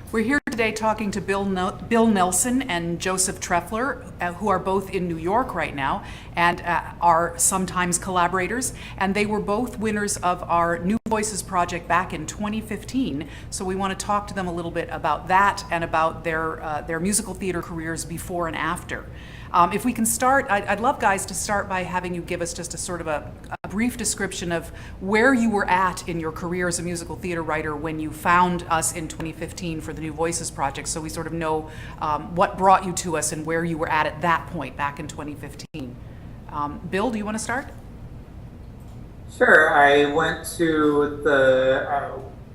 We're here today talking to Bill Nelson and Joseph Trefler, who are both in New York right now and are sometimes collaborators. And they were both winners of our New Voices project back in 2015. So we want to talk to them a little bit about that and about their musical theater careers before and after. If we can start, I'd love, guys, to start by having you give us just a sort of a brief description of where you were at in your career as a musical theater writer when you found us in 2015 for the New Voices project, so we sort of know what brought you to us and where you were at that point back in 2015. Bill, do you want to start? Sure. I went to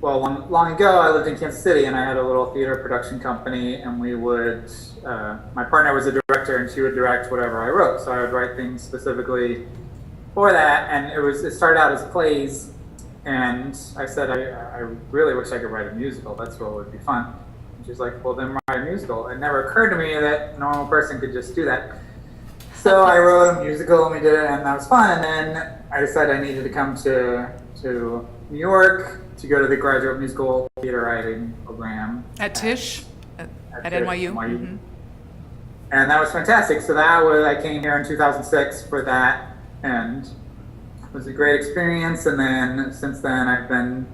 long ago, I lived in Kansas City and I had a little theater production company, and we would, my partner was a director and she would direct whatever I wrote. So I would write things specifically for that. And it started out as plays. And I said, I really wish I could write a musical. That's what would be fun. And she's like, well, then write a musical. It never occurred to me that a normal person could just do that. So I wrote a musical and we did it, and that was fun. And then I decided I needed to come to New York to go to the graduate musical theater writing program. At Tisch? At NYU? Mm-hmm. And that was fantastic. So I came here in 2006 for that, and it was a great experience. And then since then I've been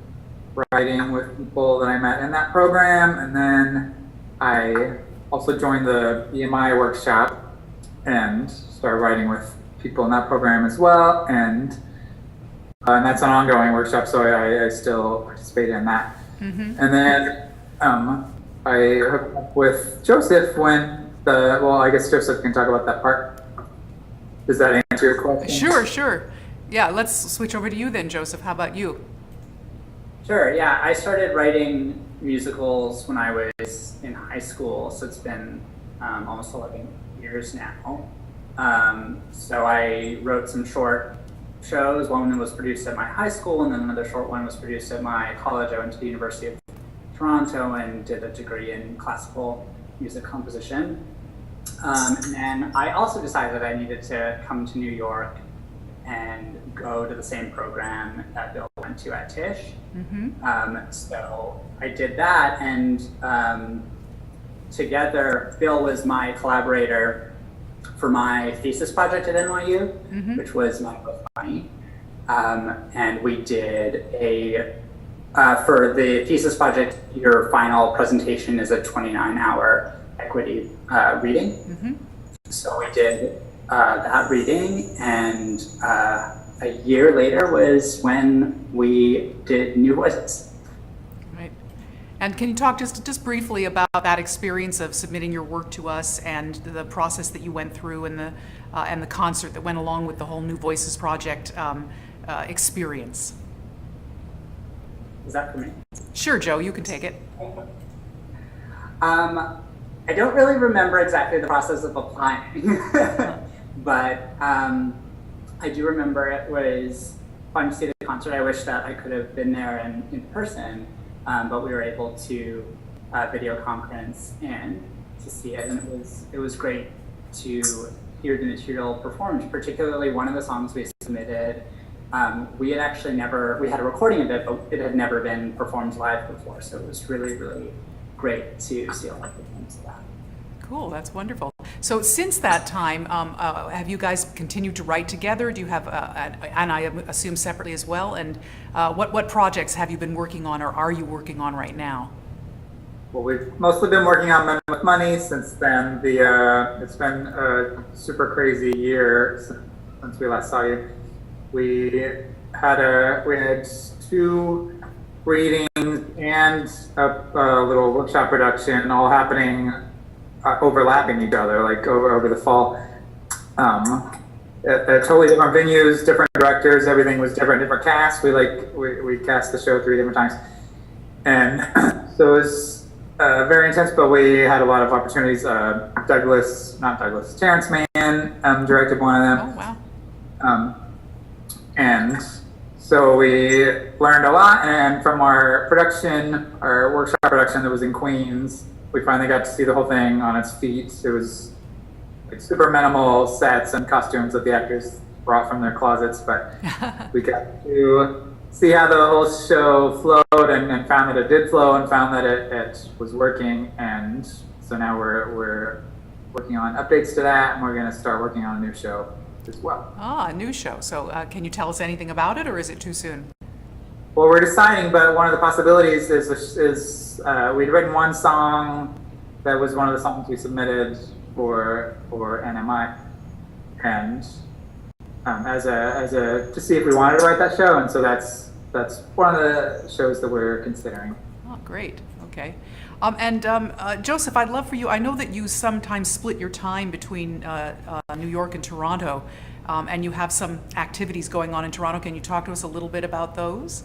writing with people that I met in that program. And then I also joined the EMI workshop and started writing with people in that program as well. And that's an ongoing workshop, so I still participate in that. Mm-hmm. And then I hooked up with Joseph I guess Joseph can talk about that part. Does that answer your question? Sure. Yeah, let's switch over to you then, Joseph. How about you? Sure, yeah. I started writing musicals when I was in high school, so it's been almost 11 years now. So I wrote some short shows. One was produced at my high school, and then another short one was produced at my college. I went to the University of Toronto and did a degree in classical music composition. And then I also decided I needed to come to New York and go to the same program that Bill went to at Tisch. Mm-hmm. So I did that, and together, Bill was my collaborator for my thesis project at NYU, mm-hmm. which was Not Both Funny. And we did for the thesis project, your final presentation is a 29-hour equity reading. Mm-hmm. So we did that reading, and a year later was when we did New Voices. Right. And can you talk just briefly about that experience of submitting your work to us and the process that you went through and the concert that went along with the whole New Voices project experience? Is that for me? Sure, Joe, you can take it. I don't really remember exactly the process of applying, but I do remember it was fun to see the concert. I wish that I could have been there in person, but we were able to video conference and to see it, and it was great to hear the material performed, particularly one of the songs we submitted. We had actually we had a recording of it, but it had never been performed live before, so it was really, really great to see a live performance of that. Cool, that's wonderful. So since that time, have you guys continued to write together? Do you have, and I assume separately as well, and what projects have you been working on, or are you working on right now? Well, we've mostly been working on Men with Money since then. It's been a super crazy year since we last saw you. We had 2 readings and a little workshop production all happening overlapping each other, like over the fall. At totally different venues, different directors, everything was different casts. We cast the show 3 different times. And so it was very intense, but we had a lot of opportunities. Terrence Mann directed one of them. Oh, wow. And so we learned a lot, and from our workshop production that was in Queens, we finally got to see the whole thing on its feet. It was like super minimal sets and costumes that the actors brought from their closets, but we got to see how the whole show flowed, and found that it did flow, and found that it was working. And so now we're working on updates to that, and we're going to start working on a new show as well. Ah, a new show. So can you tell us anything about it, or is it too soon? Well, we're deciding, but one of the possibilities is we'd written one song that was one of the songs we submitted for NMI, and as a to see if we wanted to write that show, and so that's one of the shows that we're considering. Oh, great. Okay. Joseph, I'd love for you, I know that you sometimes split your time between New York and Toronto, and you have some activities going on in Toronto. Can you talk to us a little bit about those?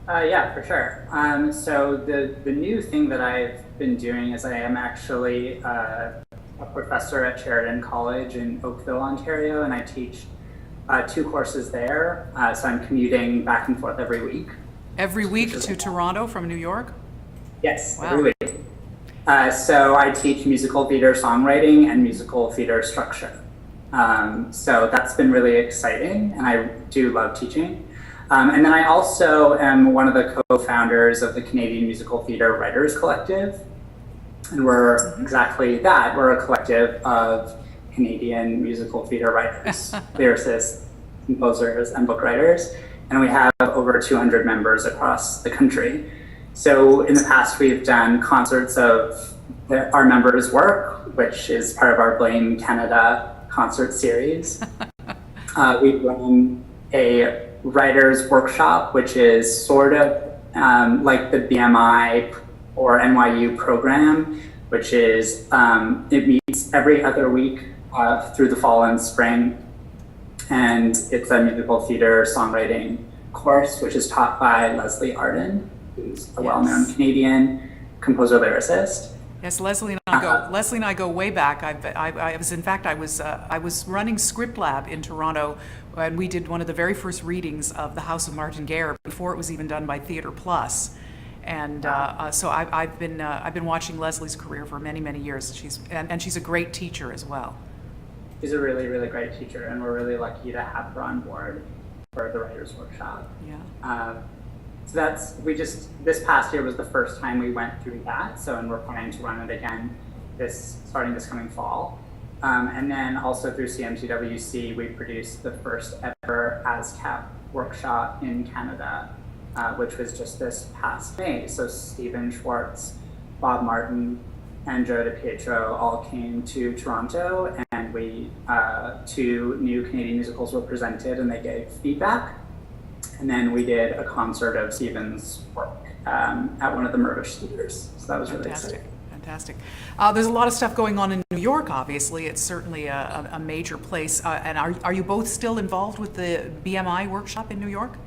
Yeah, for sure. So the new thing that I've been doing is I am actually a professor at Sheridan College in Oakville, Ontario, and I teach 2 courses there. So I'm commuting back and forth every week. Every week to Toronto from New York? Yes, wow. every week. So I teach musical theater songwriting and musical theater structure. So that's been really exciting, and I do love teaching. And then I also am one of the co-founders of the Canadian Musical Theatre Writers Collective. And we're exactly that. We're a collective of Canadian musical theatre writers, lyricists, composers, and book writers. And we have over 200 members across the country. So in the past, we've done concerts of our members' work, which is part of our Blame Canada concert series. We've run a writer's workshop, which is sort of like the BMI or NYU program, which is, it meets every other week through the fall and spring. And it's a musical theater songwriting course, which is taught by Leslie Arden, who's a well-known Canadian composer lyricist. Yes, Leslie and I go way back. I was running Script Lab in Toronto, and we did one of the very first readings of The House of Martin Guerre before it was even done by Theatre Plus. And so I've been watching Leslie's career for many years. She's a great teacher as well. She's a really, really great teacher, and we're really lucky to have her on board for the writers' workshop. Yeah. So this past year was the first time we went through that. So, and we're planning to run it again starting this coming fall. And then also through CMTWC, we produced the first ever ASCAP workshop in Canada, which was just this past May. So Stephen Schwartz, Bob Martin, and Joe DiPietro all came to Toronto, and 2 new Canadian musicals were presented, and they gave feedback. And then we did a concert of Stephen's work at one of the Mirvish theaters. So that was really exciting. Fantastic. There's a lot of stuff going on in New York, obviously. It's certainly a major place. And are you both still involved with the BMI workshop in New York?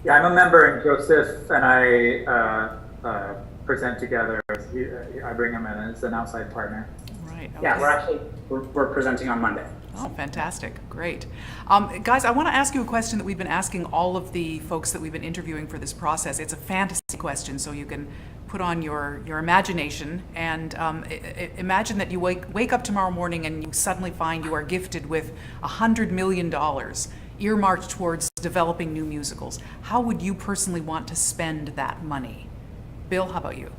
Yeah, I'm a member, and Joseph and I present together. I bring him in as an outside partner. Right. Okay. Yeah, we're presenting on Monday. Oh, fantastic. Great. Guys, I want to ask you a question that we've been asking all of the folks that we've been interviewing for this process. It's a fantasy question, so you can put on your imagination and imagine that you wake up tomorrow morning and you suddenly find you are gifted with $100 million earmarked towards developing new musicals. How would you personally want to spend that money? Bill, how about you?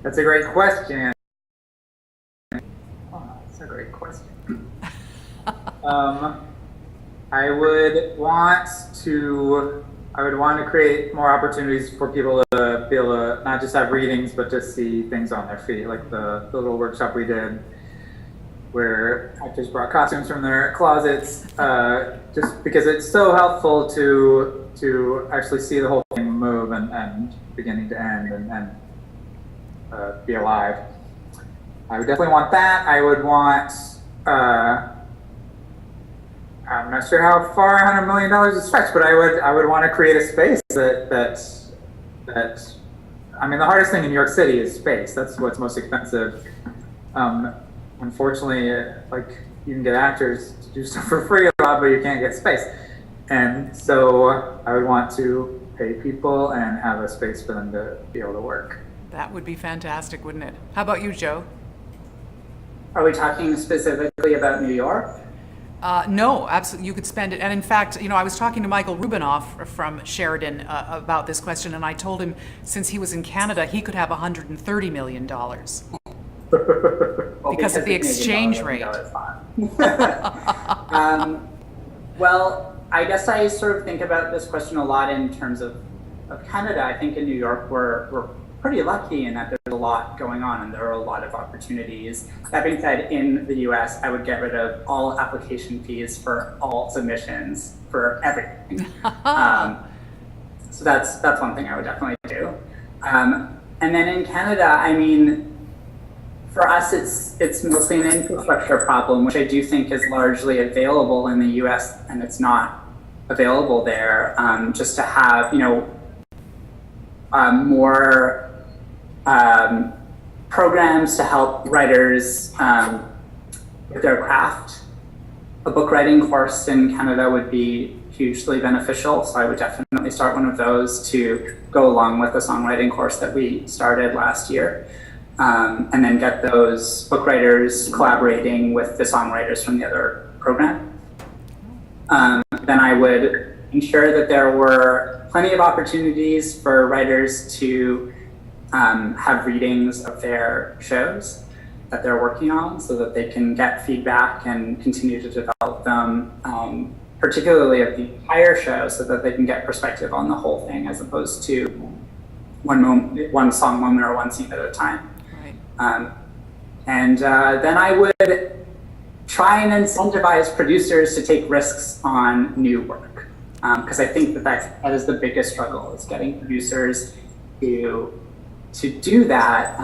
That's a great question. That's a great question. I would want to create more opportunities for people to be able to not just have readings, but just see things on their feet, like the little workshop we did where actors brought costumes from their closets, just because it's so helpful to actually see the whole thing move and beginning to end and be alive. I would definitely want that. I would want, I'm not sure how far $100 million is stretched, but I would want to create a space that I mean, the hardest thing in New York City is space. That's what's most expensive. Unfortunately, like, you can get actors to do stuff for free a lot, but you can't get space. And so I would want to pay people and have a space for them to be able to work. That would be fantastic, wouldn't it? How about you, Joe? Are we talking specifically about New York? No, absolutely. You could spend it. And in fact, I was talking to Michael Rubinoff from Sheridan about this question, and I told him since he was in Canada, he could have $130 million because of the exchange rate. Well, I guess I sort of think about this question a lot in terms of Canada. I think in New York, we're pretty lucky in that there's a lot going on and there are a lot of opportunities. That being said, in the US, I would get rid of all application fees for all submissions for everything. So that's one thing I would definitely do. And then in Canada, I mean, for us, it's mostly an infrastructure problem, which I do think is largely available in the US and it's not available there. Just to have, more programs to help writers with their craft. A book writing course in Canada would be hugely beneficial, so I would definitely start one of those to go along with the songwriting course that we started last year, and then get those book writers collaborating with the songwriters from the other program. Then I would ensure that there were plenty of opportunities for writers to have readings of their shows that they're working on so that they can get feedback and continue to develop them, particularly of the entire show, so that they can get perspective on the whole thing as opposed to one song moment or one scene at a time. Right. Then I would try and incentivize producers to take risks on new work, because I think that is the biggest struggle, is getting producers to do that,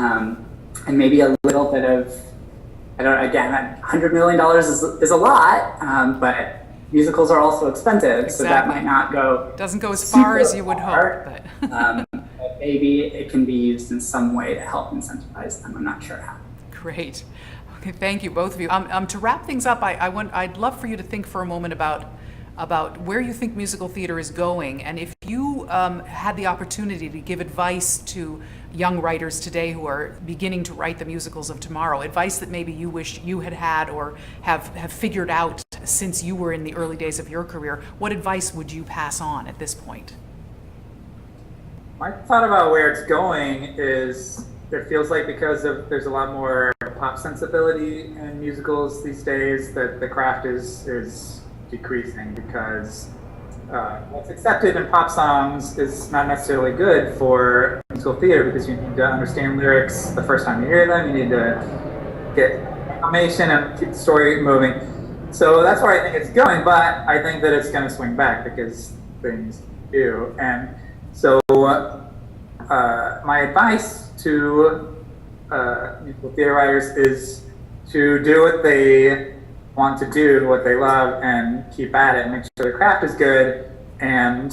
and maybe a little bit of, again, $100 million is a lot, but musicals are also expensive, so that might not go. Doesn't go as far as you would hope, but but maybe it can be used in some way to help incentivize them. I'm not sure how. Great. Okay, thank you, both of you. To wrap things up, I'd love for you to think for a moment about where you think musical theater is going, and if you had the opportunity to give advice to young writers today who are beginning to write the musicals of tomorrow, advice that maybe you wish you had or have figured out since you were in the early days of your career, what advice would you pass on at this point? My thought about where it's going is it feels like because there's a lot more pop sensibility in musicals these days, that the craft is decreasing, because what's accepted in pop songs is not necessarily good for musical theater, because you need to understand lyrics the first time you hear them. You need to get information and keep the story moving. So that's where I think it's going, but I think that it's going to swing back because things do. And so my advice to musical theater writers is to do what they want to do, what they love, and keep at it, and make sure the craft is good. And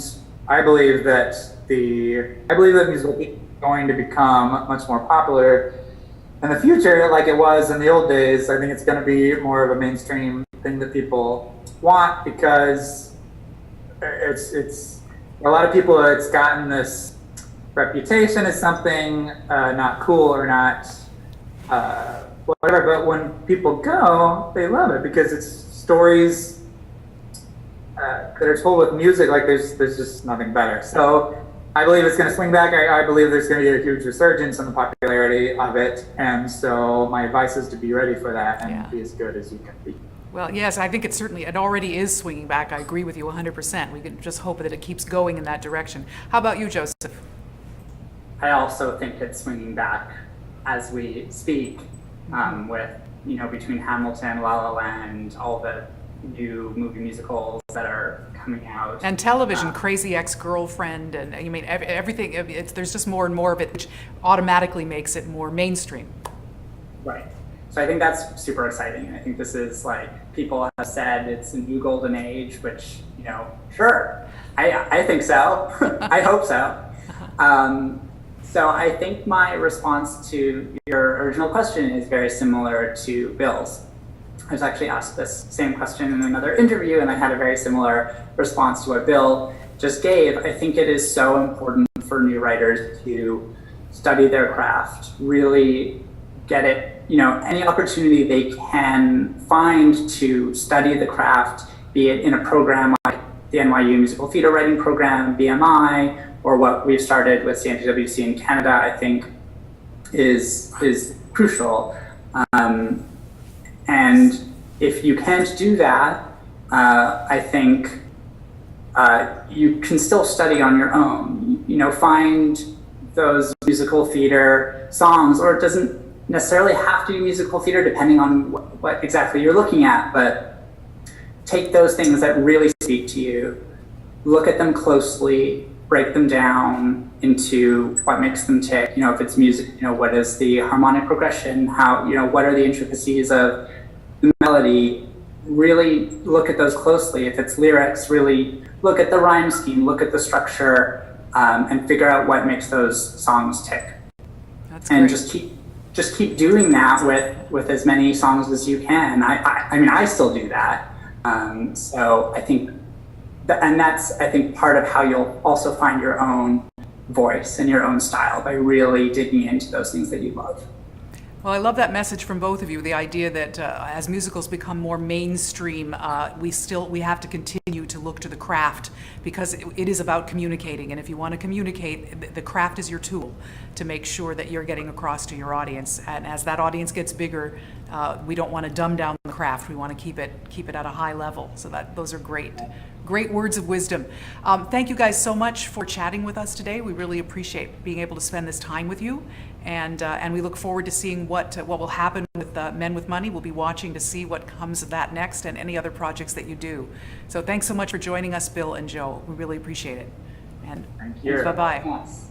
I believe that musical theater is going to become much more popular in the future, like it was in the old days. I think it's going to be more of a mainstream thing that people want, because it's a lot of people, it's gotten this reputation as something not cool or not whatever, but when people go, they love it because it's stories that are told with music. Like there's just nothing better. So I believe it's going to swing back. I believe there's going to be a huge resurgence in the popularity of it, and so my advice is to be ready for that and be as good as you can be. Well, yes, I think it already is swinging back. I agree with you 100%. We can just hope that it keeps going in that direction. How about you, Joseph? I also think it's swinging back as we speak, with, between Hamilton, La La Land, all the new movie musicals that are coming out. And television, Crazy Ex-Girlfriend, and everything, there's just more and more of it, which automatically makes it more mainstream. Right. So I think that's super exciting. I think this is, like, people have said it's a new golden age, which, sure, I think so. I hope so. So I think my response to your original question is very similar to Bill's. I was actually asked this same question in another interview, and I had a very similar response to what Bill just gave. I think it is so important for new writers to study their craft, really get it, any opportunity they can find to study the craft, be it in a program like the NYU Musical Theater Writing Program, BMI, or what we've started with CNTWC in Canada, I think is crucial. And if you can't do that, I think you can still study on your own. Find those musical theater songs, or it doesn't necessarily have to be musical theater depending on what exactly you're looking at, but take those things that really speak to you, look at them closely, break them down into what makes them tick. If it's music, what is the harmonic progression, what are the intricacies of the melody. Really look at those closely. If it's lyrics, really look at the rhyme scheme, look at the structure, and figure out what makes those songs tick. That's and great. just keep doing that with as many songs as you can. I mean, I still do that. So I think that's part of how you'll also find your own voice and your own style, by really digging into those things that you love. Well, I love that message from both of you, the idea that as musicals become more mainstream, we have to continue to look to the craft, because it is about communicating. And if you want to communicate, the craft is your tool to make sure that you're getting across to your audience. And as that audience gets bigger, we don't want to dumb down the craft. We want to keep it at a high level. So those are great words of wisdom. Thank you guys so much for chatting with us today. We really appreciate being able to spend this time with you, and we look forward to seeing what will happen with Men with Money. We'll be watching to see what comes of that next, and any other projects that you do. So thanks so much for joining us, Bill and Joe. We really appreciate it. And Thank you. bye-bye. Yes.